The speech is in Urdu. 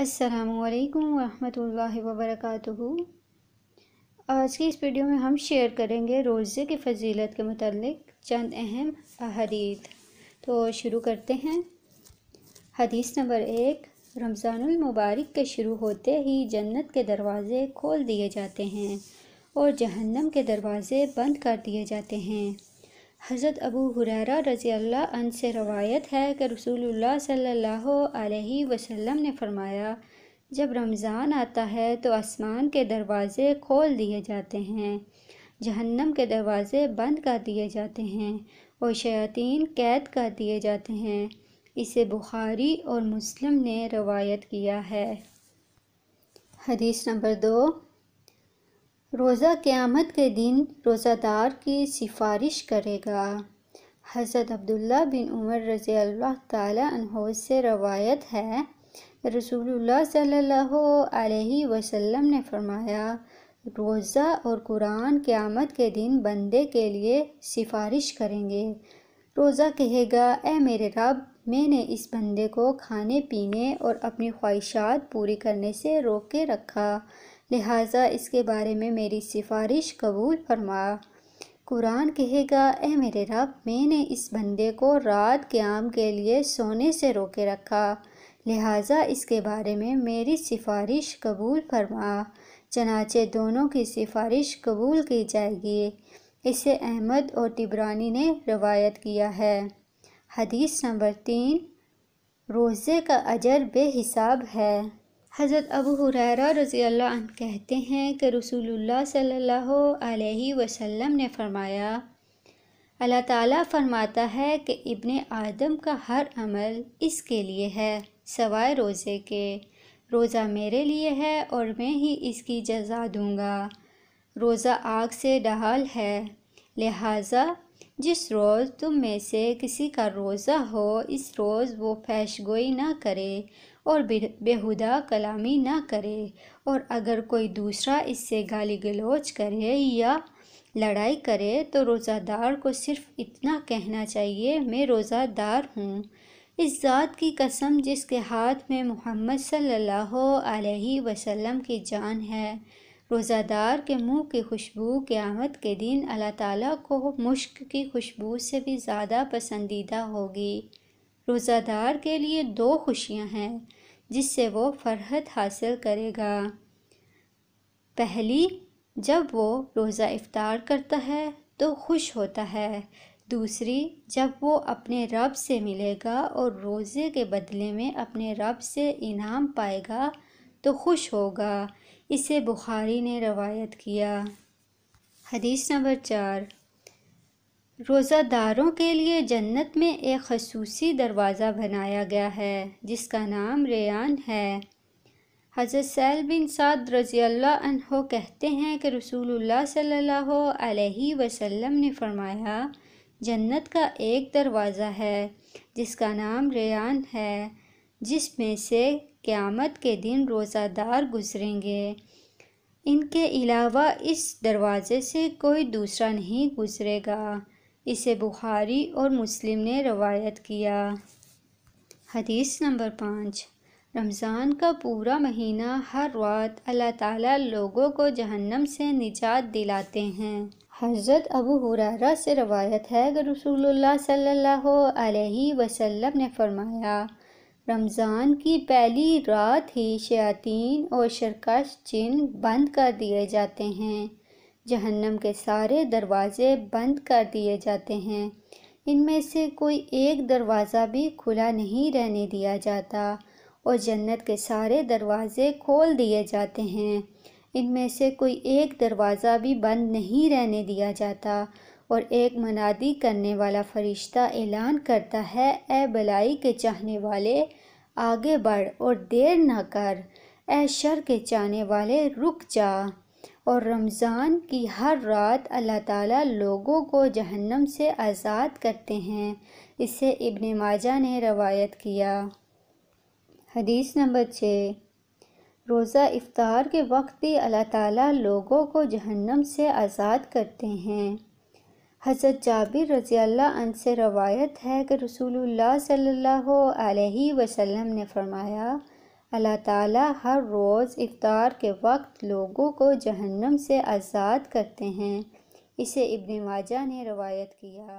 السلام علیکم ورحمۃ اللہ وبرکاتہ۔ آج کی اس ویڈیو میں ہم شیئر کریں گے روزے کی فضیلت کے متعلق چند اہم احادیث۔ تو شروع کرتے ہیں۔ حدیث نمبر 1، رمضان المبارک کے شروع ہوتے ہی جنت کے دروازے کھول دیے جاتے ہیں اور جہنم کے دروازے بند کر دیے جاتے ہیں۔ حضرت ابو ہریرہ رضی اللہ عنہ سے روایت ہے کہ رسول اللہ صلی اللہ علیہ وسلم نے فرمایا، جب رمضان آتا ہے تو آسمان کے دروازے کھول دیے جاتے ہیں، جہنم کے دروازے بند کر دیے جاتے ہیں اور شیاطین قید کر دیے جاتے ہیں۔ اسے بخاری اور مسلم نے روایت کیا ہے۔ حدیث نمبر 2، روزہ قیامت کے دن روزہ دار کی سفارش کرے گا۔ حضرت عبداللہ بن عمر رضی اللہ تعالی عنہ سے روایت ہے کہ رسول اللہ صلی اللہ علیہ وسلم نے فرمایا، روزہ اور قرآن قیامت کے دن بندے کے لیے سفارش کریں گے۔ روزہ کہے گا، اے میرے رب، میں نے اس بندے کو کھانے پینے اور اپنی خواہشات پوری کرنے سے روک کے رکھا، لہٰذا اس کے بارے میں میری سفارش قبول فرما۔ قرآن کہے گا، اے میرے رب، میں نے اس بندے کو رات قیام کے لیے سونے سے روکے رکھا، لہٰذا اس کے بارے میں میری سفارش قبول فرما۔ چنانچہ دونوں کی سفارش قبول کی جائے گی۔ اسے احمد اور طبرانی نے روایت کیا ہے۔ حدیث نمبر 3، روزے کا اجر بے حساب ہے۔ حضرت ابو ہریرہ رضی اللہ عنہ کہتے ہیں کہ رسول اللہ صلی اللہ علیہ وسلم نے فرمایا، اللہ تعالیٰ فرماتا ہے کہ ابن آدم کا ہر عمل اس کے لیے ہے سوائے روزے کے۔ روزہ میرے لیے ہے اور میں ہی اس کی جزا دوں گا۔ روزہ آگ سے ڈھال ہے، لہٰذا جس روز تم میں سے کسی کا روزہ ہو، اس روز وہ پیش گوئی نہ کرے اور بیہودہ کلامی نہ کرے، اور اگر کوئی دوسرا اس سے گالی گلوچ کرے یا لڑائی کرے تو روزہ دار کو صرف اتنا کہنا چاہیے، میں روزہ دار ہوں۔ اس ذات کی قسم جس کے ہاتھ میں محمد صلی اللہ علیہ وسلم کی جان ہے، روزہ دار کے منہ کی خوشبو قیامت کے دن اللہ تعالیٰ کو مشک کی خوشبو سے بھی زیادہ پسندیدہ ہوگی۔ روزہ دار کے لیے 2 خوشیاں ہیں جس سے وہ فرحت حاصل کرے گا۔ پہلی، جب وہ روزہ افطار کرتا ہے تو خوش ہوتا ہے۔ دوسری، جب وہ اپنے رب سے ملے گا اور روزے کے بدلے میں اپنے رب سے انعام پائے گا تو خوش ہوگا۔ اسے بخاری نے روایت کیا۔ حدیث نمبر 4، روزہ داروں کے لیے جنت میں ایک خصوصی دروازہ بنایا گیا ہے جس کا نام ریان ہے۔ حضرت سہل بن سعد رضی اللہ عنہ کہتے ہیں کہ رسول اللہ صلی اللہ علیہ وسلم نے فرمایا، جنت کا ایک دروازہ ہے جس کا نام ریان ہے، جس میں سے قیامت کے دن روزہ دار گزریں گے۔ ان کے علاوہ اس دروازے سے کوئی دوسرا نہیں گزرے گا۔ اسے بخاری اور مسلم نے روایت کیا۔ حدیث نمبر 5، رمضان کا پورا مہینہ ہر رات اللہ تعالیٰ لوگوں کو جہنم سے نجات دلاتے ہیں۔ حضرت ابو ہریرہ سے روایت ہے کہ رسول اللہ صلی اللہ علیہ وسلم نے فرمایا، رمضان کی پہلی رات ہی شیاطین اور سرکش جن بند کر دیے جاتے ہیں، جہنم کے سارے دروازے بند کر دیے جاتے ہیں، ان میں سے کوئی ایک دروازہ بھی کھلا نہیں رہنے دیا جاتا، اور جنت کے سارے دروازے کھول دیے جاتے ہیں، ان میں سے کوئی ایک دروازہ بھی بند نہیں رہنے دیا جاتا، اور ایک منادی کرنے والا فرشتہ اعلان کرتا ہے، اے بلائی کے چاہنے والے آگے بڑھ اور دیر نہ کر، اے شر کے چاہنے والے رک جا۔ اور رمضان کی ہر رات اللہ تعالیٰ لوگوں کو جہنم سے آزاد کرتے ہیں۔ اسے ابن ماجہ نے روایت کیا۔ حدیث نمبر 6، روزہ افطار کے وقت بھی اللہ تعالیٰ لوگوں کو جہنم سے آزاد کرتے ہیں۔ حضرت جابر رضی اللہ عنہ سے روایت ہے کہ رسول اللہ صلی اللہ علیہ وسلم نے فرمایا، اللہ تعالیٰ ہر روز افطار کے وقت لوگوں کو جہنم سے آزاد کرتے ہیں۔ اسے ابن ماجہ نے روایت کیا۔